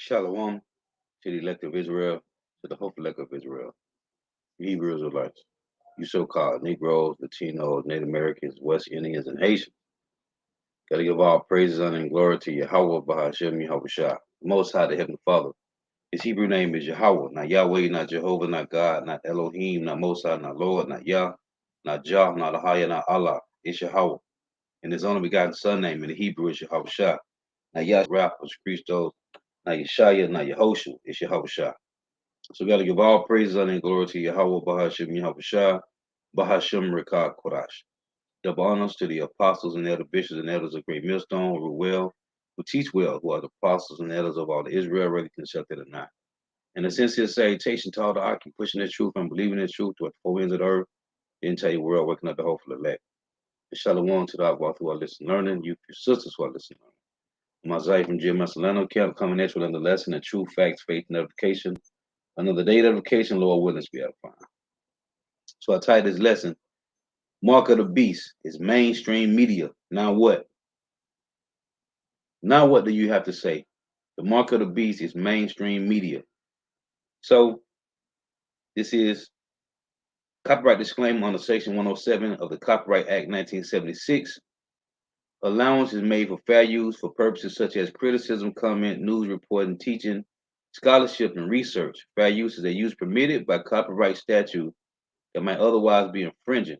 Shalom to the elect of Israel, to the hope elect of Israel, the Hebrew Israelites, you so-called Negroes, Latinos, Native Americans, West Indians, and Haitians. Gotta give all praises, honor, and glory to Yahweh, Bahashem, Yahweh Shah, Most High, the Heavenly Father. His Hebrew name is Yahweh, not Yahweh, not Jehovah, not God, not Elohim, not Most High, not Lord, not Yah, not Jah, not Ahaya, not Allah. It's Yahweh. And his only begotten son name in the Hebrew is Yahweh Shah. Not Yah, Rapha, Christos, not Yeshaya, not Yehoshua. It's Yahweh Shah. So we got to give all praise, honor, and glory to Yahweh, Bahashem, Yahweh Shah, Bahashem, Rekah, Kodash. Double honors to the apostles and elder bishops and elders of Great Millstone, who well, who teach well, who are the apostles and elders of all the Israel, whether concepted or not. And a sincere salutation to all the Aki pushing the truth and believing in truth to the four ends of the earth, the entire world, waking up the hopeful elect. And shalom to the Akbar who are listening, learning, you sisters who are listening, learning. Mazai from Jim Masalano camp coming at you with another lesson of true facts, faith, and edification. Another day of edification, Lord willing, be edifying. So I titled this lesson, Mark of the Beast is mainstream media. Now what? Now what do you have to say? The mark of the beast is mainstream media. So this is copyright disclaimer under Section 107 of the Copyright Act 1976. Allowance is made for fair use for purposes such as criticism, comment, news reporting, teaching, scholarship, and research. Fair use is a use permitted by copyright statute that might otherwise be infringing.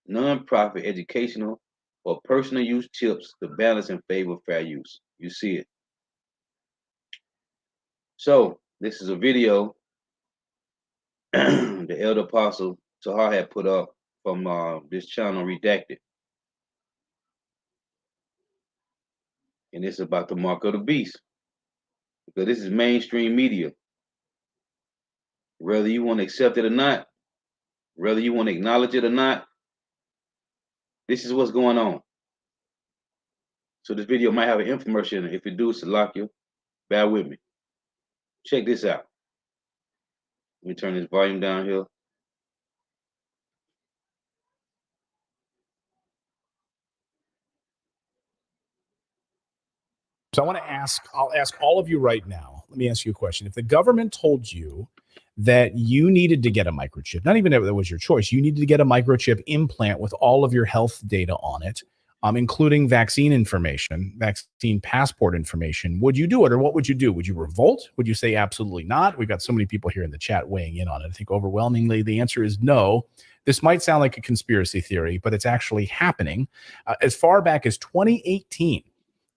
Non-profit, educational, or personal use tips to balance in favor of fair use. You see it. So this is a video the elder apostle Tahar had put up from this channel, Redacted. And it's about the mark of the beast. Because this is mainstream media. Whether you want to accept it or not, whether you want to acknowledge it or not, this is what's going on. So this video might have an infomercial in it. If it do, Salakia, bear with me. Check this out. Let me turn this volume down here. So I want to I'll ask all of you right now. Let me ask you a question. If the government told you that you needed to get a microchip, not even if that was your choice, you needed to get a microchip implant with all of your health data on it, including vaccine information, vaccine passport information, would you do it, or what would you do? Would you revolt? Would you say absolutely not? We've got so many people here in the chat weighing in on it. I think overwhelmingly the answer is no. This might sound like a conspiracy theory, but it's actually happening. As far back as 2018,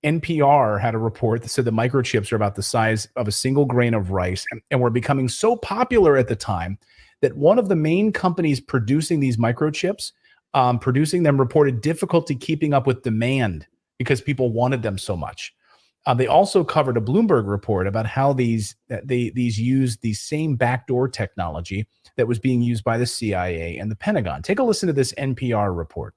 NPR had a report that said the microchips are about the size of a single grain of rice and were becoming so popular at the time that one of the main companies producing these microchips, producing them, reported difficulty keeping up with demand because people wanted them so much. They also covered a Bloomberg report about how these used the same backdoor technology that was being used by the CIA and the Pentagon. Take a listen to this NPR report.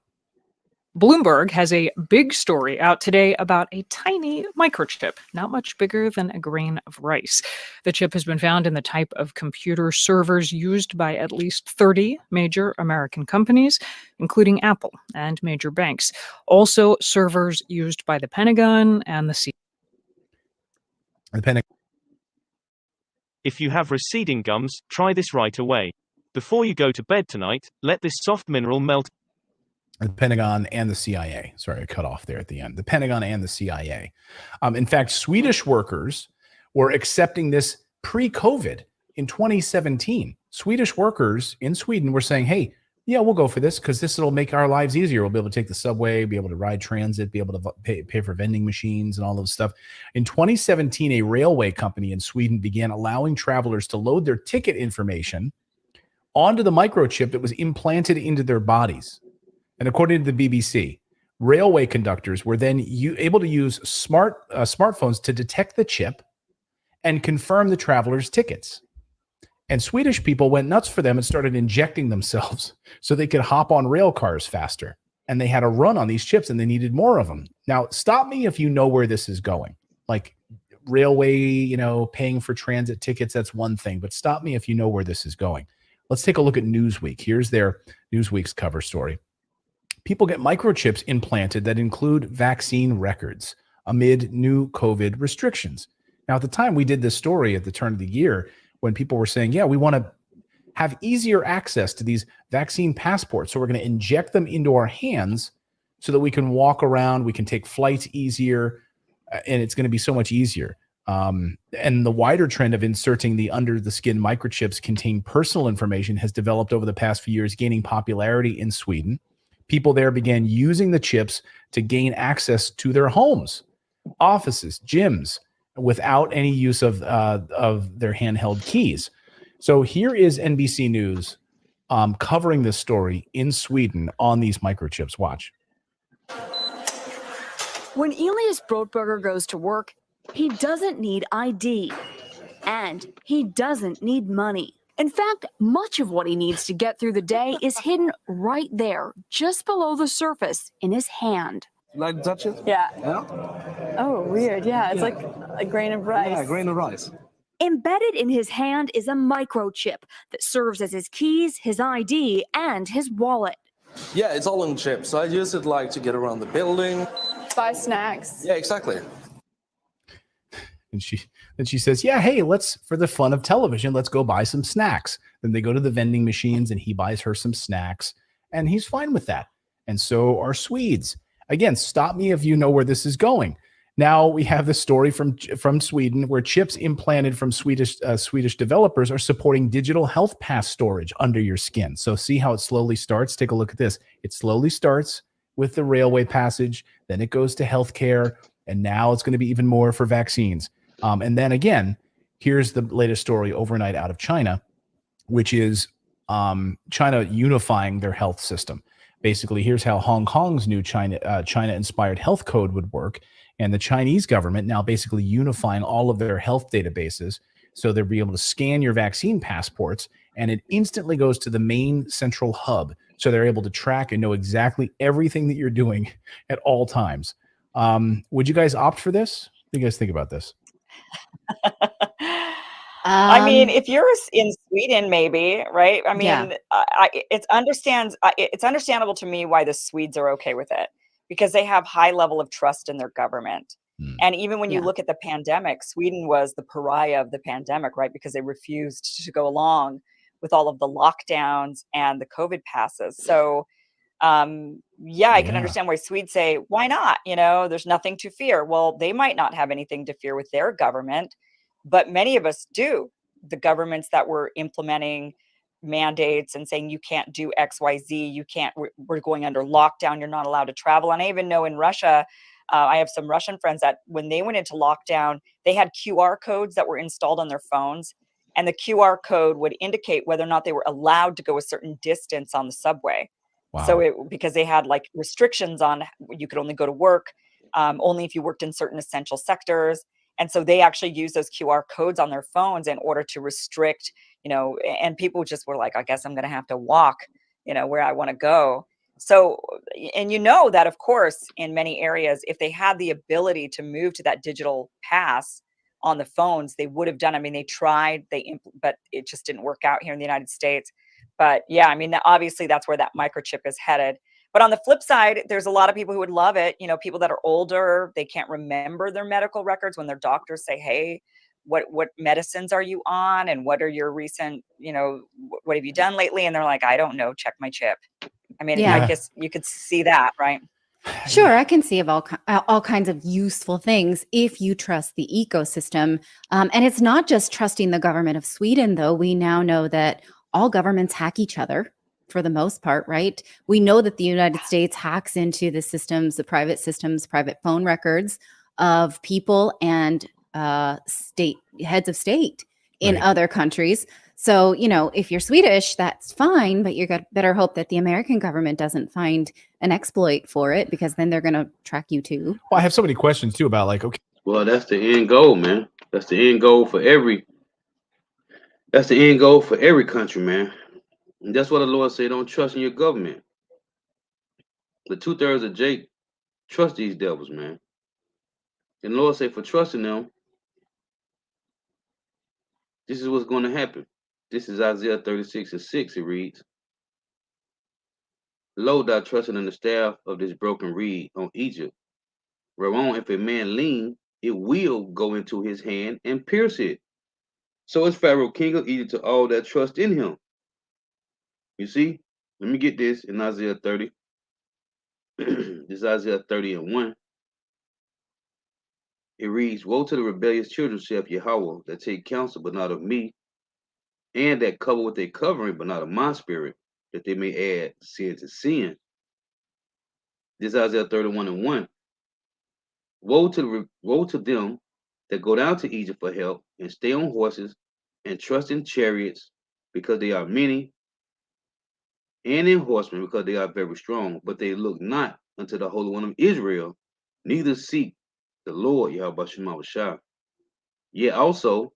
Bloomberg has a big story out today about a tiny microchip, not much bigger than a grain of rice. The chip has been found in the type of computer servers used by at least 30 major American companies, including Apple and major banks. Also, servers used by the Pentagon and the CIA. If you have receding gums, try this right away. Before you go to bed tonight, let this soft mineral melt. The Pentagon and the CIA. Sorry, I cut off there at the end. The Pentagon and the CIA. In fact, Swedish workers were accepting this pre-COVID in 2017. Swedish workers in Sweden were saying, hey, yeah, we'll go for this because this will make our lives easier. We'll be able to take the subway, be able to ride transit, be able to pay for vending machines and all those stuff. In 2017, a railway company in Sweden began allowing travelers to load their ticket information onto the microchip that was implanted into their bodies. And according to the BBC, railway conductors were then able to use smartphones to detect the chip and confirm the travelers' tickets. And Swedish people went nuts for them and started injecting themselves so they could hop on rail cars faster. And they had a run on these chips and they needed more of them. Now, stop me if you know where this is going. Like railway, paying for transit tickets, that's one thing. But stop me if you know where this is going. Let's take a look at Newsweek. Here's their Newsweek's cover story. People get microchips implanted that include vaccine records amid new COVID restrictions. Now, at the time we did this story at the turn of the year, when people were saying, yeah, we want to have easier access to these vaccine passports. So we're going to inject them into our hands so that we can walk around, we can take flights easier, and it's going to be so much easier. And the wider trend of inserting the under the skin microchips contain personal information has developed over the past few years, gaining popularity in Sweden. People there began using the chips to gain access to their homes, offices, gyms, without any use of their handheld keys. So here is NBC News covering this story in Sweden on these microchips. Watch. When Elias Brotberger goes to work, he doesn't need ID, and he doesn't need money. In fact, much of what he needs to get through the day is hidden right there, just below the surface, in his hand. Like to touch it? Yeah. Yeah? Oh, weird. Yeah, it's like a grain of rice. Yeah, grain of rice. Embedded in his hand is a microchip that serves as his keys, his ID, and his wallet. Yeah, it's all in chips. So I use it like to get around the building. Buy snacks. Yeah, exactly. And she says, yeah, hey, let's, for the fun of television, let's go buy some snacks. Then they go to the vending machines and he buys her some snacks and he's fine with that. And so are Swedes. Again, stop me if you know where this is going. Now we have the story from Sweden where chips implanted from Swedish developers are supporting digital health pass storage under your skin. So see how it slowly starts? Take a look at this. It slowly starts with the railway passage, then it goes to healthcare, and now it's going to be even more for vaccines. And then again, here's the latest story overnight out of China, which is China unifying their health system. Basically, here's how Hong Kong's new China-inspired health code would work. And the Chinese government now basically unifying all of their health databases. So they'll be able to scan your vaccine passports and it instantly goes to the main central hub. So they're able to track and know exactly everything that you're doing at all times. Would you guys opt for this? What do you guys think about this? I mean, if you're in Sweden, maybe, right? I mean, Yeah. it's understandable to me why the Swedes are okay with it because they have high level of trust in their government. And even when you Yeah. look at the pandemic, Sweden was the pariah of the pandemic, right? Because they refused to go along with all of the lockdowns and the COVID passes. So, yeah, I can Yeah. understand why Swedes say, why not? You know, there's nothing to fear. Well, they might not have anything to fear with their government, but many of us do. The governments that were implementing mandates and saying you can't do XYZ, you can't, we're going under lockdown, you're not allowed to travel. And I even know in Russia, I have some Russian friends that when they went into lockdown, they had QR codes that were installed on their phones. And the QR code would indicate whether or not they were allowed to go a certain distance on the subway. Wow. So because they had like restrictions on you could only go to work, only if you worked in certain essential sectors. And so they actually use those QR codes on their phones in order to restrict, you know, and people just were like, I guess I'm going to have to walk, you know, where I want to go. So, and you know that, of course, in many areas, if they had the ability to move to that digital pass on the phones, they would have done. I mean, they tried, but it just didn't work out here in the United States. But yeah, I mean, obviously that's where that microchip is headed. But on the flip side, there's a lot of people who would love it. You know, people that are older, they can't remember their medical records when their doctors say, hey, what medicines are you on? And what are your recent, you know, what have you done lately? And they're like, I don't know, check my chip. I mean, Yeah. I guess you could see that, right? Sure, I can see of all kinds of useful things if you trust the ecosystem. And it's not just trusting the government of Sweden, though. We now know that all governments hack each other for the most part, right? We know that the United States hacks into the systems, private phone records of people and heads of state in Right. other countries. So, you know, if you're Swedish, that's fine, but you got better hope that the American government doesn't find an exploit for it because then they're going to track you too. Well, I have so many questions too about like, okay, Well, that's the end goal, man. That's the end goal for every. That's the end goal for every country, man. And that's what the Lord said. Don't trust in your government. The 2/3 of Jake trust these devils, man. And the Lord said, for trusting them, this is what's going to happen. This is Isaiah 36:6. It reads, Lo, thou trusting in the staff of this broken reed on Egypt, whereon if a man lean, it will go into his hand and pierce it. So is Pharaoh, king of Egypt, to all that trust in him. You see? Let me get this in Isaiah 30. This is Isaiah 30 and 1. It reads, woe to the rebellious children, saith Yahweh, that take counsel, but not of me, and that cover with a covering, but not of my spirit, that they may add sin to sin. This is Isaiah 31 and 1. Woe to them that go down to Egypt for help, and stay on horses, and trust in chariots, because they are many, and in horsemen, because they are very strong, but they look not unto the Holy One of Israel, neither seek the Lord Yahweh Shema Shah. Yet also,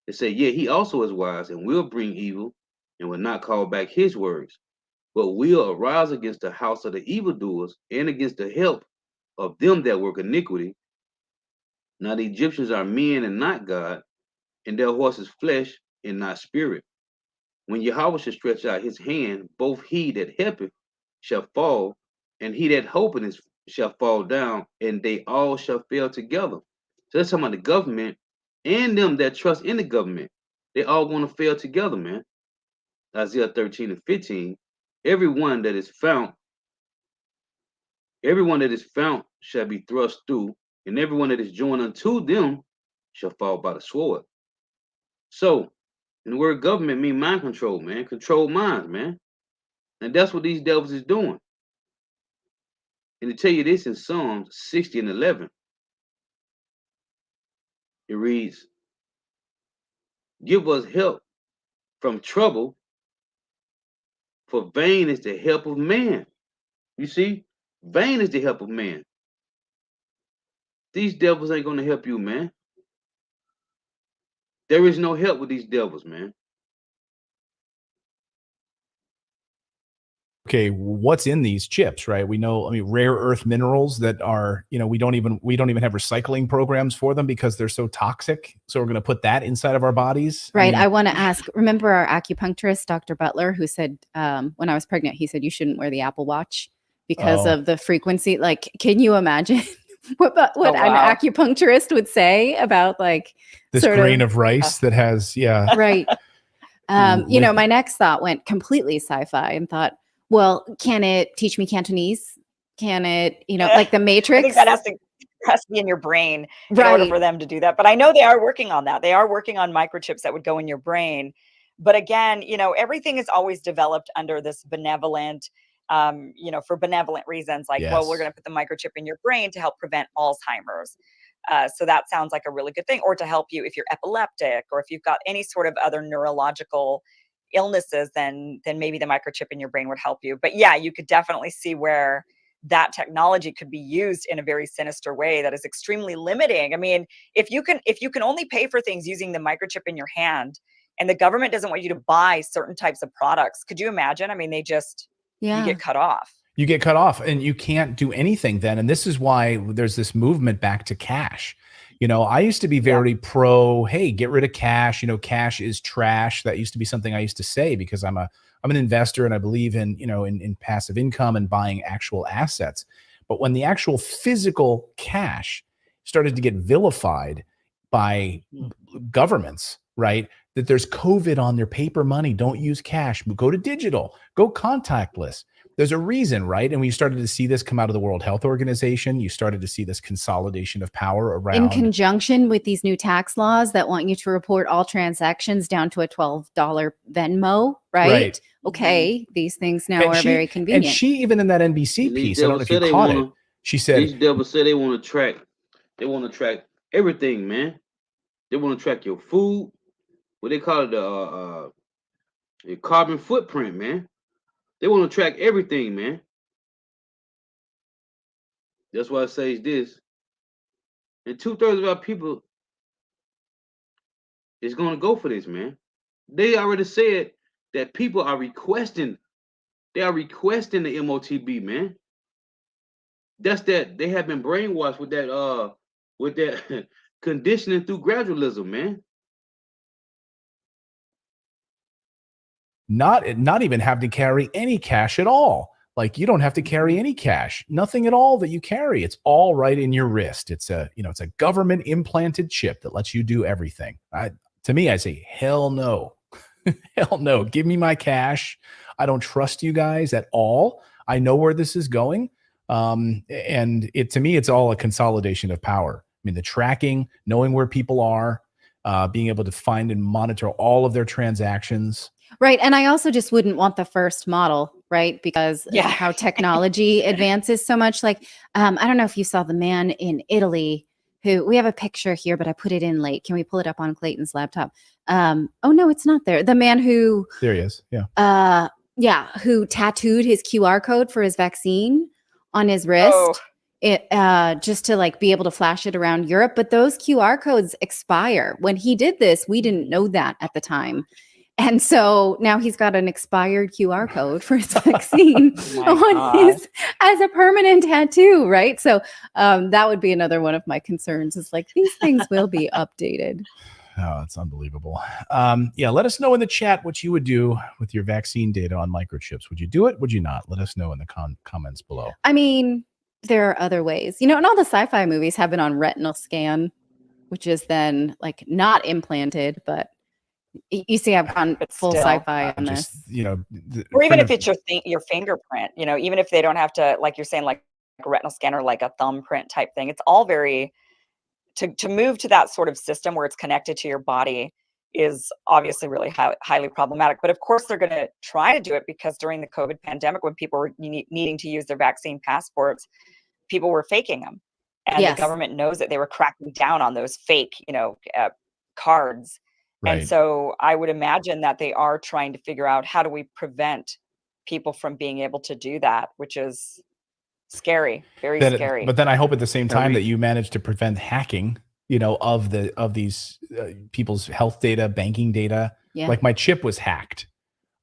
it said, yet he also is wise, and will bring evil, and will not call back his words, but will arise against the house of the evildoers, and against the help of them that work iniquity. Now the Egyptians are men and not God, and their horses flesh and not spirit. When Yahweh shall stretch out his hand, both he that helpeth shall fall, and he that hopeth shall fall down, and they all shall fail together. So that's talking about the government and them that trust in the government. They all going to fail together, man. Isaiah 13 and 15. Everyone that is found shall be thrust through, and everyone that is joined unto them shall fall by the sword. So, and the word government mean mind control, man. Control minds, man. And that's what these devils is doing. And to tell you this in Psalms 60 and 11, it reads, give us help from trouble, for vain is the help of man. You see, vain is the help of man. These devils ain't going to help you, man. There is no help with these devils, man. Okay, what's in these chips, right? We know, I mean, rare earth minerals that are, you know, we don't even have recycling programs for them because they're so toxic. So we're going to put that inside of our bodies. Right. I I mean, want to ask, remember our acupuncturist, Dr. Butler, who said when I was pregnant, he said you shouldn't wear the Apple Watch because Oh. of the frequency. Like, can you imagine what wow. an acupuncturist would say about like this sort grain of rice that has, yeah. right. You know, my next thought went completely sci-fi and thought, well, can it teach me Cantonese? Can it, you know, like the I Matrix? think that has to be in your brain in order Right. for them to do that. But I know they are working on that. They are working on microchips that would go in your brain. But again, you know, everything is always developed under this benevolent, you know, for benevolent reasons. Like, well, we're Yes. going to put the microchip in your brain to help prevent Alzheimer's. So that sounds like a really good thing, or to help you if you're epileptic, or if you've got any sort of other neurological illnesses, then maybe the microchip in your brain would help you. But yeah, you could definitely see where that technology could be used in a very sinister way that is extremely limiting. I mean, if you can only pay for things using the microchip in your hand, and the government doesn't want you to buy certain types of products, could you imagine? I mean, you get cut off. You get cut off and you can't do anything then. And this is why there's this movement back to cash. You know, I used to be very pro, hey, get rid of cash. You know, cash is trash. That used to be something I used to say because I'm an investor and I believe in, you know, in passive income and buying actual assets. But when the actual physical cash started to get vilified by governments, right? That there's COVID on their paper money. Don't use cash. Go to digital. Go contactless. There's a reason, right? And we started to see this come out of the World Health Organization. You started to see this consolidation of power around. In conjunction with these new tax laws that want you to report all transactions down to a $12 Venmo, right? Okay, these things now are very convenient. And she, even in that NBC piece, I don't know if you caught it, she said, these devils say they want to track everything, man. They want to track your food. What they call it, the carbon footprint, man. They want to track everything, man. That's why it says this. And 2/3 of our people is going to go for this, man. They already said that people are requesting. They are requesting the MOTB, man. That's that they have been brainwashed with that conditioning through gradualism, man. not even have to carry any cash at all. Like, you don't have to carry any cash, nothing at all that you carry. It's all right in your wrist. It's a, it's a government implanted chip that lets you do everything. To me, I say, hell no. Hell no. Give me my cash. I don't trust you guys at all. I know where this is going. And to me, it's all a consolidation of power. I mean, the tracking, knowing where people are, being able to find and monitor all of their transactions. Right. And I also just wouldn't want the first model, right? Because how technology advances so much. Like, I don't know if you saw the man in Italy who, we have a picture here, but I put it in late. Can we pull it up on Clayton's laptop? Oh, no, it's not there. The man who. There he is. Yeah. Who tattooed his QR code for his vaccine on his wrist. Just to like be able to flash it around Europe. But those QR codes expire. When he did this, we didn't know that at the time. And so now he's got an expired QR code for his vaccine as a permanent tattoo, right? So that would be another one of my concerns is like, these things will be updated. Oh, it's unbelievable. Let us know in the chat what you would do with your vaccine data on microchips. Would you do it? Would you not? Let us know in the comments below. I mean, there are other ways, and all the sci-fi movies have been on retinal scan, which is then like not implanted, but you see, I've gone full sci-fi on this. Or even if it's your fingerprint, even if they don't have to, like you're saying, like a retinal scanner, like a thumbprint type thing. It's all very to move to that sort of system where it's connected to your body is obviously really highly problematic. But of course, they're going to try to do it because during the COVID pandemic, when people were needing to use their vaccine passports, people were faking them, and the government knows that they were cracking down on those fake, cards. Right. And so I would imagine that they are trying to figure out how do we prevent people from being able to do that, which is scary, very scary. But then I hope at the same time that you manage to prevent hacking, of these people's health data, banking data. Yeah. Like my chip was hacked.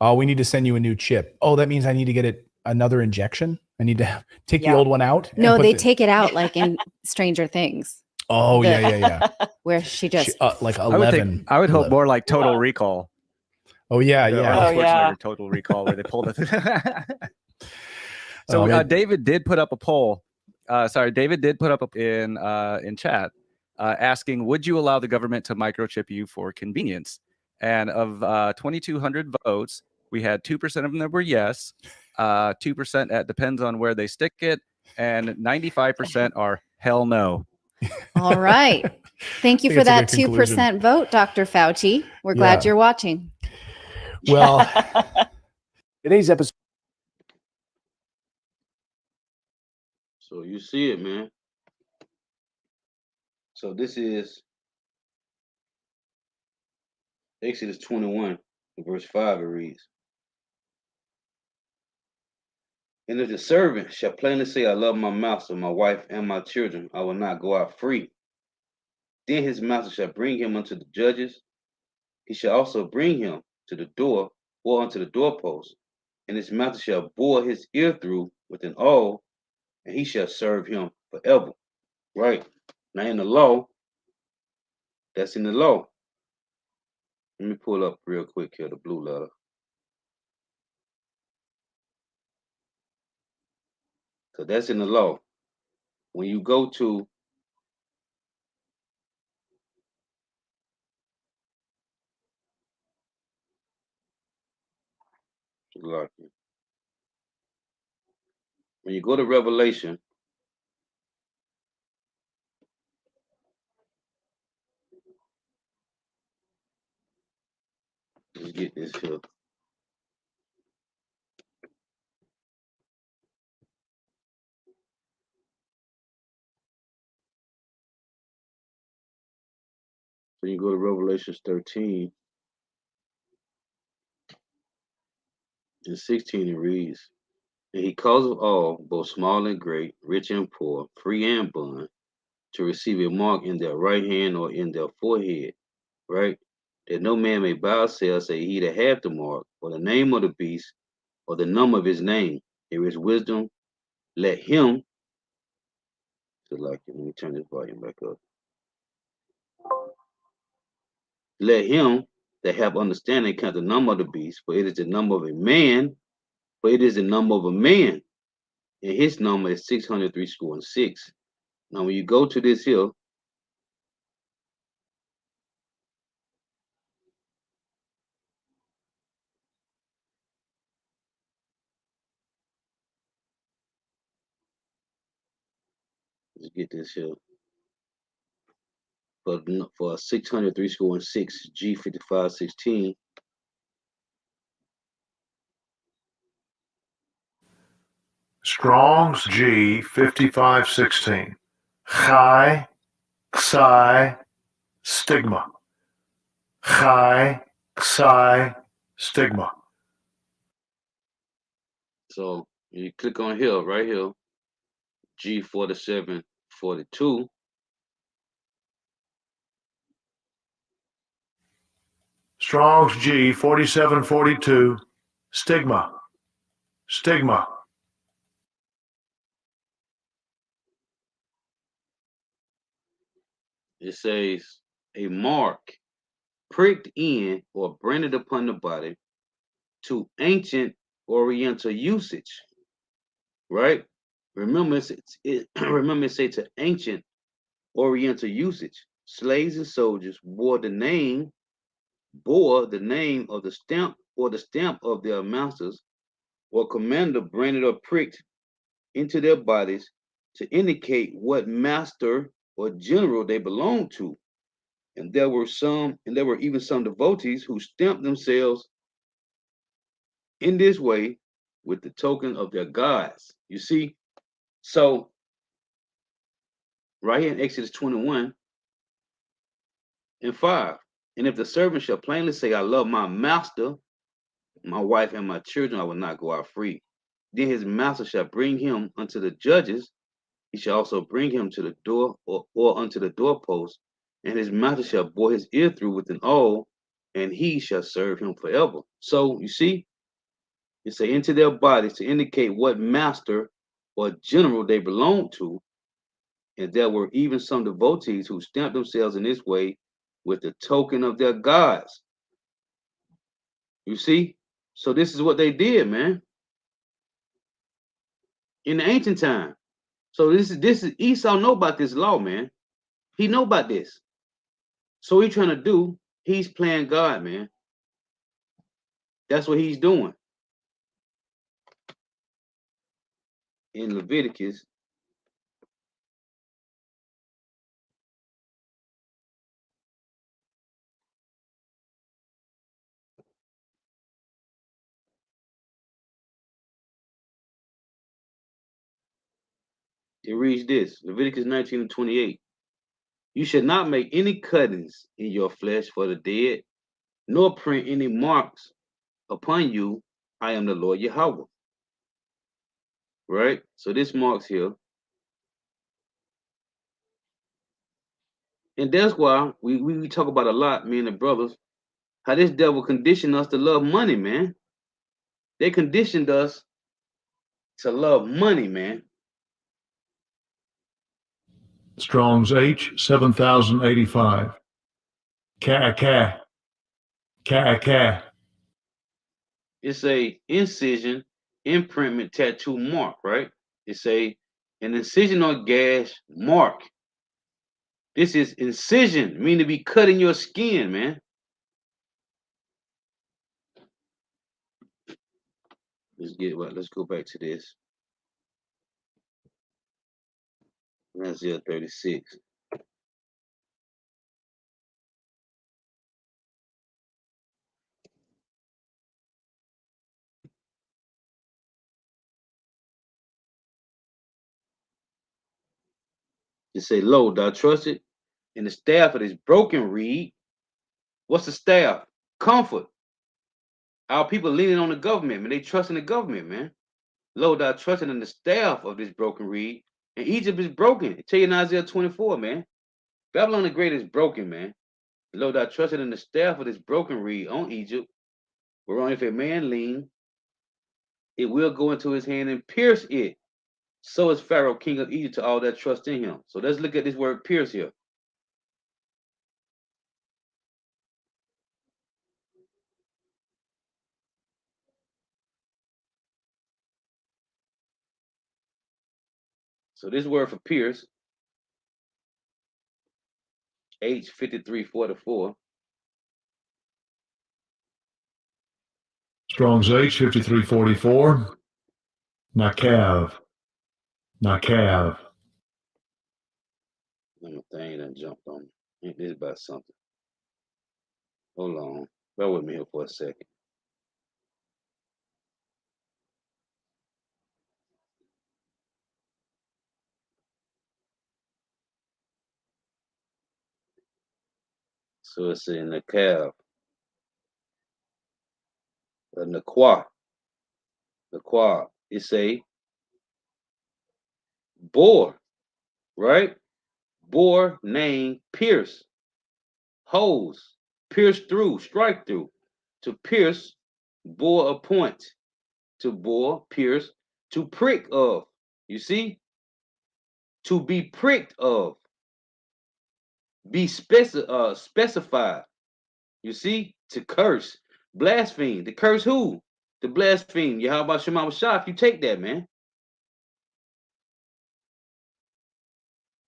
Oh, we need to send you a new chip. Oh, that means I need to get another injection. I need to take the old one out. No, they take it out like in Stranger Things. Oh, yeah. Where she just like 11. I would hope more like Total Recall. Oh, yeah. Total Recall where they pulled it. So David did put up a poll. David did put up in chat asking, would you allow the government to microchip you for convenience? And of 2,200 votes, we had 2% of them that were yes, 2% that depends on where they stick it, and 95% are hell no. All right. Thank you for that 2% vote, Dr. Fauci. We're glad you're watching. Well, today's episode. So you see it, man. So this is Exodus 21, verse 5, it reads, and if the servant shall plainly say, I love my master, my wife, and my children, I will not go out free. Then his master shall bring him unto the judges. He shall also bring him to the door or unto the doorpost, and his master shall bore his ear through with an awl, and he shall serve him forever. Right? Now in the law, that's in the law. Let me pull up real quick here, the blue letter. So that's in the law. When you go to when you go to Revelation, let's get this here. So you go to Revelation 13 and 16, it reads, and he causeth all, both small and great, rich and poor, free and bond, to receive a mark in their right hand or in their forehead, right? That no man may buy or sell, say he that hath the mark, or the name of the beast, or the number of his name. There is wisdom. Let him, let me turn this volume back up. Let him that have understanding count the number of the beast, for it is the number of a man, but it is the number of a man, and his number is 603 score and 6. Now, when you go to this here, let's get this here. For 603 score and 6, G5516. Strong's G 5516. Chi, Psi, Stigma. Chi, Psi, Stigma. So you click on here, right here, G4742. Strong's G 4742. Stigma. Stigma. It says a mark pricked in or branded upon the body to ancient Oriental usage, right? Remember, remember it say to ancient Oriental usage. Slaves and soldiers bore the name of the stamp or the stamp of their masters or commander branded or pricked into their bodies to indicate what master or general they belonged to. And there were even some devotees who stamped themselves in this way with the token of their gods. You see, so right here in Exodus 21 and 5. And if the servant shall plainly say, I love my master, my wife, and my children, I will not go out free. Then his master shall bring him unto the judges. He shall also bring him to the door or unto the doorpost, and his master shall bore his ear through with an awl, and he shall serve him forever. So you see, it say into their bodies to indicate what master or general they belong to. And there were even some devotees who stamped themselves in this way with the token of their gods. You see? So this is what they did, man. In the ancient time. So this is Esau know about this law, man. He know about this. So what he's trying to do, he's playing God, man. That's what he's doing. In Leviticus, it reads this, Leviticus 19:28. You should not make any cuttings in your flesh for the dead, nor print any marks upon you. I am the Lord Yahweh. Right? So this marks here. And that's why we talk about a lot, me and the brothers, how this devil conditioned us to love money, man. They conditioned us to love money, man. Strong's H 7085. Ka. It's a incision, imprintment, tattoo mark, right? It's an incision or gash mark. This is incision, meaning to be cutting your skin, man. Let's go back to this. Isaiah 36. It say, lo, thou trusted in the staff of this broken reed. What's the staff? Comfort. Our people leaning on the government, man. They trust in the government, man. Lo, thou trusted in the staff of this broken reed. And Egypt is broken. Tell you in Isaiah 24, man. Babylon the Great is broken, man. Lo, thou trusted in the staff of this broken reed on Egypt, whereon if a man lean, it will go into his hand and pierce it. So is Pharaoh, king of Egypt, to all that trust in him. So let's look at this word pierce here. So this word for Pierce, H5344. Strong's H 5344. Nakav. Nakav. My thing done jumped on me. Ain't this about something? Hold on. Bear with me here for a second. So it's in the Nakav. Nakwa. Nakwa. It's a boar, right? Boar named Pierce. Hose. Pierce through. Strike through. To pierce, bore a point. To bore, pierce. To prick of. You see? To be pricked of. Be specified. You see? To curse. Blaspheme. To curse who? To blaspheme. Yeah, how about Shema Shah if you take that, man?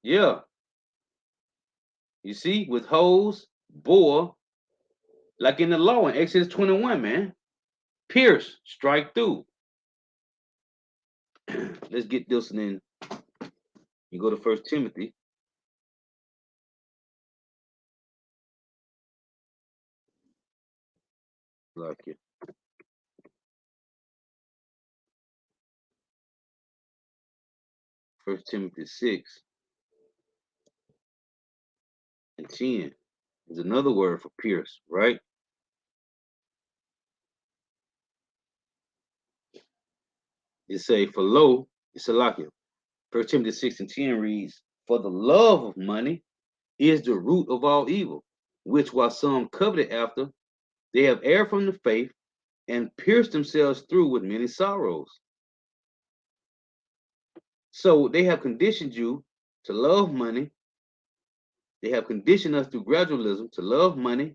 Yeah. You see? With hose, bore, like in the law in Exodus 21, man. Pierce, strike through. Let's get this and then you go to 1 Timothy. Like it. 1 Timothy 6 and 10 is another word for pierce, right? It say, for lo, it's a lakia. 1 Timothy 6 and 10 reads, for the love of money is the root of all evil, which while some coveted after, they have erred from the faith and pierced themselves through with many sorrows. So they have conditioned you to love money. They have conditioned us through gradualism to love money.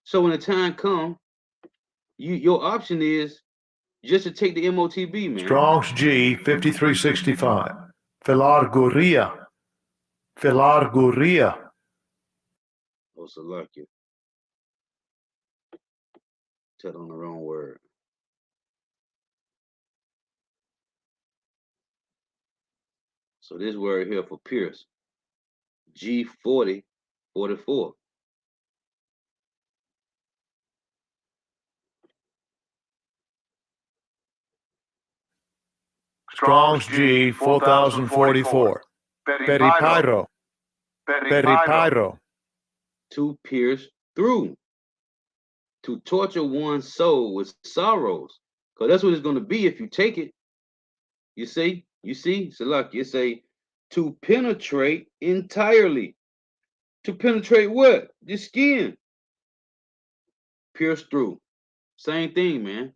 So when the time comes, your option is just to take the MOTB, man. Strong's G 5365. Philarguria. Philarguria. Oh, Salakia. Tell on the wrong word. So this word here for pierce, G4044. Strong's G 4044. Peripyro. Peripyro. To pierce through. To torture one's soul with sorrows. Because that's what it's going to be if you take it. You see? Salaki, it say to penetrate entirely. To penetrate what? The skin. Pierce through. Same thing, man.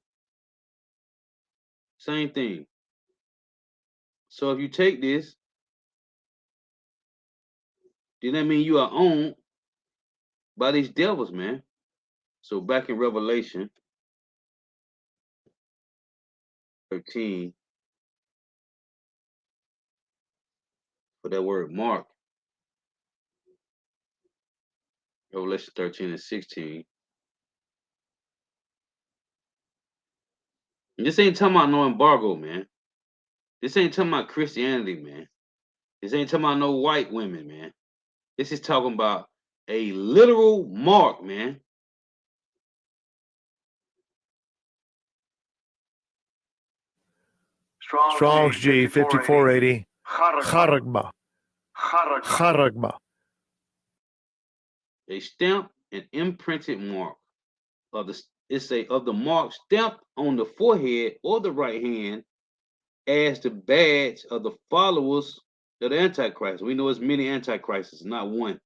Same thing. So if you take this, then that means you are owned by these devils, man. So back in Revelation 13, for that word mark, Revelation 13 and 16. And this ain't talking about no embargo, man. This ain't talking about Christianity, man. This ain't talking about no white women, man. This is talking about a literal mark, man. Strong's G 5480. Charagma. Charagma. A stamp and imprinted mark of the mark stamped on the forehead or the right hand as the badge of the followers of the Antichrist. We know it's many Antichrists, not one.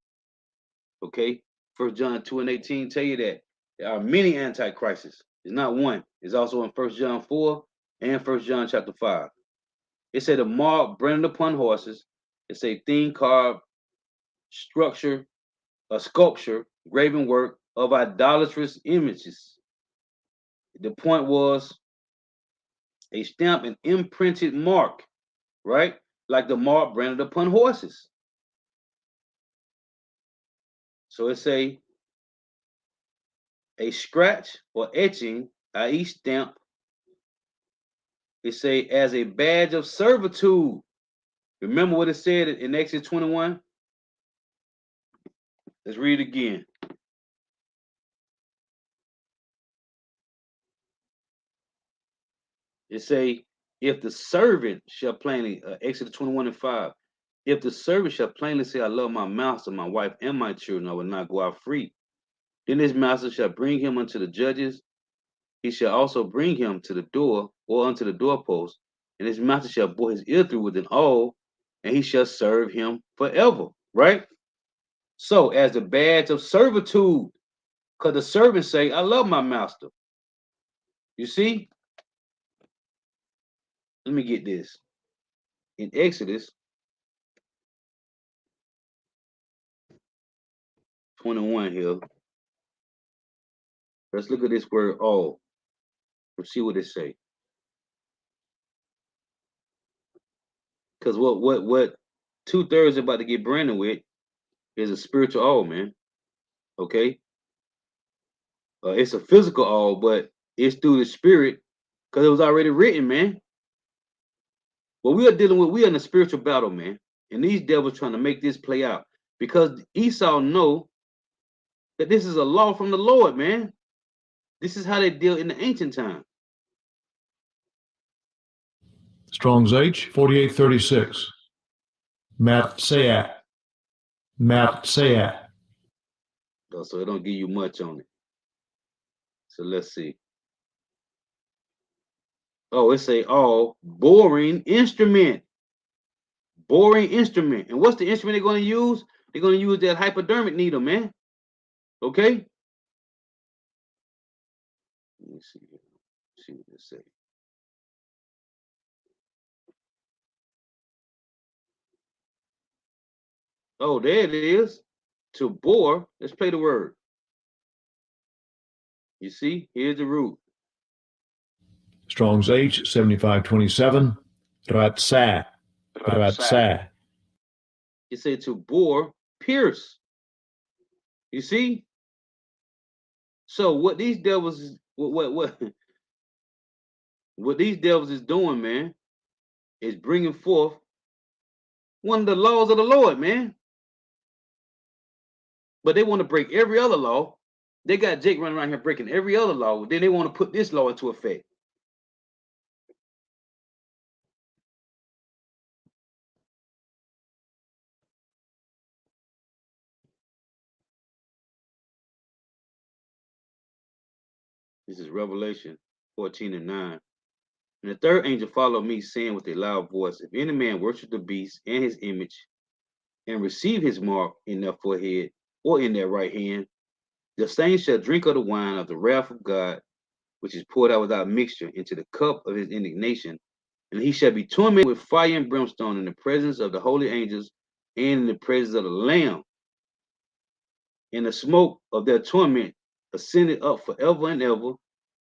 Okay? 1 John 2 and 18 tell you that there are many Antichrists. It's not one. It's also in 1 John 4 and 1 John chapter 5. It said a mark branded upon horses. It's a thing carved structure, a sculpture, graven work of idolatrous images. The point was a stamp and imprinted mark right? Like the mark branded upon horses. So it say a scratch or etching, i.e. stamp. It say as a badge of servitude. Remember what it said in Exodus 21? Let's read it again. It say, if the servant shall plainly, Exodus 21:5, if the servant shall plainly say, I love my master, my wife, and my children, I will not go out free. Then his master shall bring him unto the judges. He shall also bring him to the door or unto the doorpost, and his master shall bore his ear through with an awl, and he shall serve him forever. Right? So, as a badge of servitude, because the servant say, I love my master. You see? Let me get this. In Exodus 21 here, let's look at this word all. Let's see what it say. Because what 2/3 about to get branded with is a spiritual all, man. Okay? It's a physical all, but it's through the spirit because it was already written, man. What we are dealing with, we are in a spiritual battle, man. And these devils trying to make this play out because Esau know that this is a law from the Lord, man. This is how they deal in the ancient time. Strong's H 4836. Matsea. Matsea. So it don't give you much on it. So let's see. Oh, it say all boring instrument. Boring instrument. And what's the instrument they're going to use? They're going to use that hypodermic needle, man. Okay? Let me see here. See what it say. Oh, there it is. To bore. Let's play the word. You see? Here's the root. Strong's H 7527. Ratsa. Ratsa. It said to bore, pierce. You see? So what these devils is what these devils is doing, man, is bringing forth one of the laws of the Lord, man. But they want to break every other law. They got Jake running around here breaking every other law. Then they want to put this law into effect. This is Revelation 14:9. And the third angel followed me, saying with a loud voice, if any man worship the beast and his image, and receive his mark in their forehead or in their right hand, the same shall drink of the wine of the wrath of God, which is poured out without mixture into the cup of his indignation. And he shall be tormented with fire and brimstone in the presence of the holy angels and in the presence of the Lamb. And the smoke of their torment ascended up forever and ever.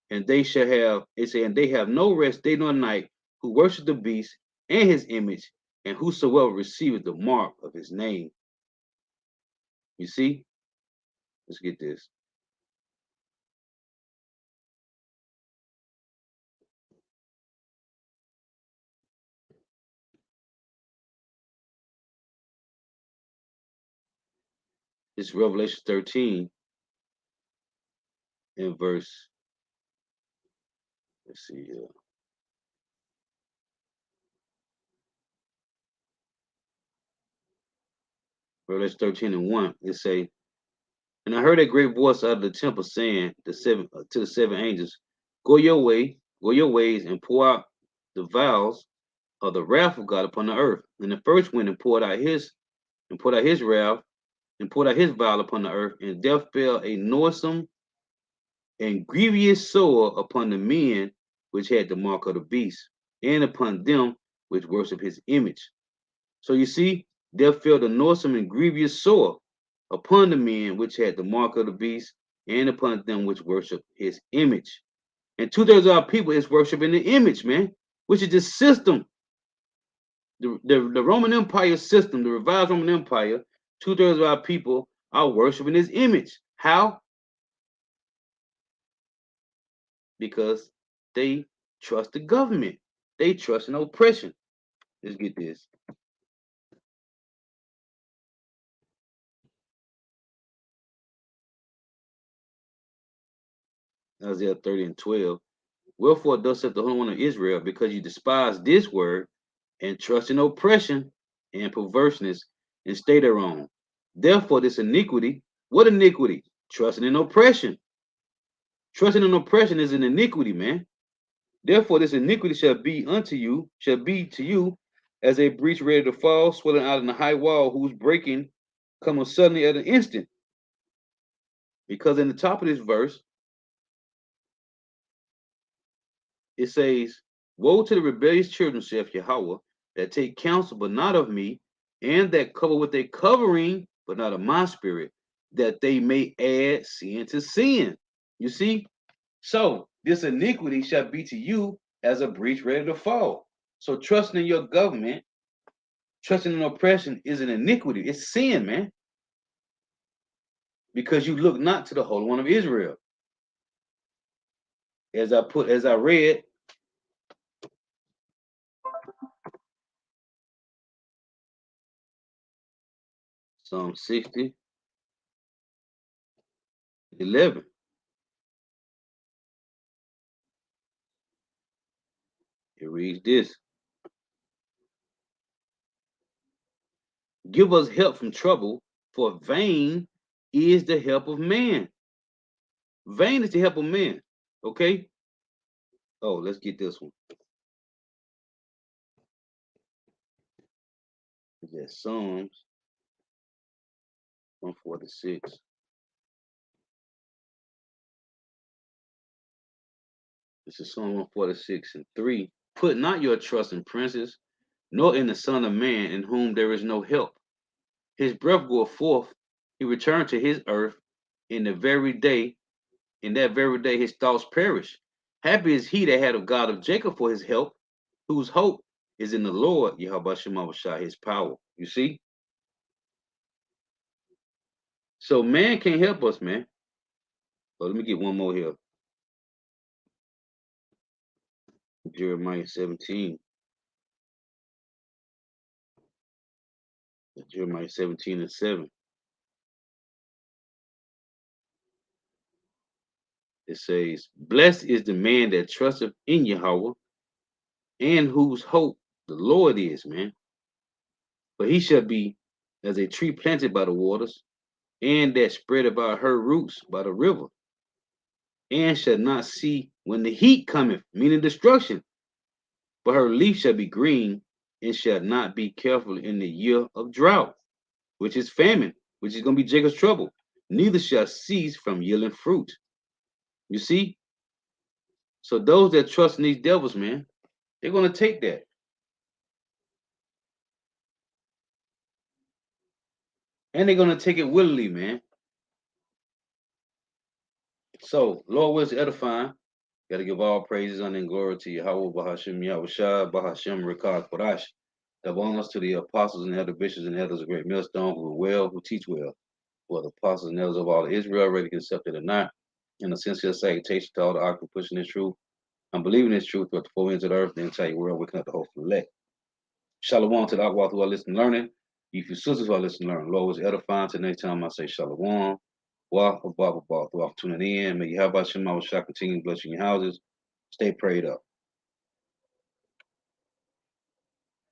And they shall have, it say, and they have no rest day nor night, who worship the beast and his image, and whosoever receiveth the mark of his name. You see? Let's get this. This is Revelation 13 in verse, let's see here. Revelation 13:1, it say, and I heard a great voice out of the temple saying to the seven angels, go your ways, and pour out the vials of the wrath of God upon the earth. And the first went and poured out his wrath, and poured out his vial upon the earth, and death fell a noisome and grievous sore upon the men which had the mark of the beast, and upon them which worship his image. So you see, death fell a noisome and grievous sore upon the men which had the mark of the beast, and upon them which worship his image. And 2/3 of our people is worshiping the image, man, which is the system The Roman Empire system, the revised Roman Empire, 2/3 of our people are worshiping this image. How? Because they trust the government. They trust in oppression. Let's get this. Isaiah 30:12. Wherefore thus saith the Holy One of Israel, because you despise this word and trust in oppression and perverseness and stay thereon. Therefore, this iniquity, what iniquity? Trusting in oppression. Trusting in oppression is an iniquity, man. Therefore, this iniquity shall be to you as a breach ready to fall, swelling out in the high wall, whose breaking cometh suddenly at an instant. Because in the top of this verse, it says, woe to the rebellious children, saith Yahweh, that take counsel, but not of me, and that cover with a covering, but not of my spirit, that they may add sin to sin. You see? So this iniquity shall be to you as a breach ready to fall. So trusting in your government, trusting in oppression is an iniquity. It's sin, man. Because you look not to the Holy One of Israel. As I read, Psalm 60:11. It reads this. Give us help from trouble, for vain is the help of man. Vain is the help of man. Okay? Oh, let's get this one. That's Psalms 146. This is Psalm 146:3. Put not your trust in princes, nor in the Son of Man, in whom there is no help. His breath goeth forth, he returned to his earth in that very day his thoughts perish. Happy is he that had a God of Jacob for his help, whose hope is in the Lord, Yahweh Shemawashah, his power. You see? So man can't help us, man. But let me get one more here. Jeremiah 17. Jeremiah 17:7. It says, blessed is the man that trusteth in Yahweh, and whose hope the Lord is, man. For he shall be as a tree planted by the waters, and that spread about her roots by the river, and shall not see when the heat cometh, meaning destruction. But her leaf shall be green, and shall not be careful in the year of drought, which is famine, which is going to be Jacob's trouble. Neither shall cease from yielding fruit. You see? So those that trust in these devils, man, they're going to take that. And they're going to take it willingly, man. So, Lord wills edifying. Got to give all praises, honor, and glory to Yahweh, Bahashim, Yahushua, Bahashim, Rikad, Kodash. That honors to the apostles and elder bishops and elders of Great Millstone who are well, who teach well, who are the apostles and elders of all of Israel, ready to accept it or not. And a sincere salutation to all the ark pushing this truth. I'm believing this truth throughout the four ends of the earth, the entire world, waking up the whole elect. Shalom to the Akwat who are listening learning. If you sisters who are listening learning, Lord was edifying. Till next time I say Shalom. Throughout tuning in. May you have Hashem, I will continue blessing your houses. Stay prayed up.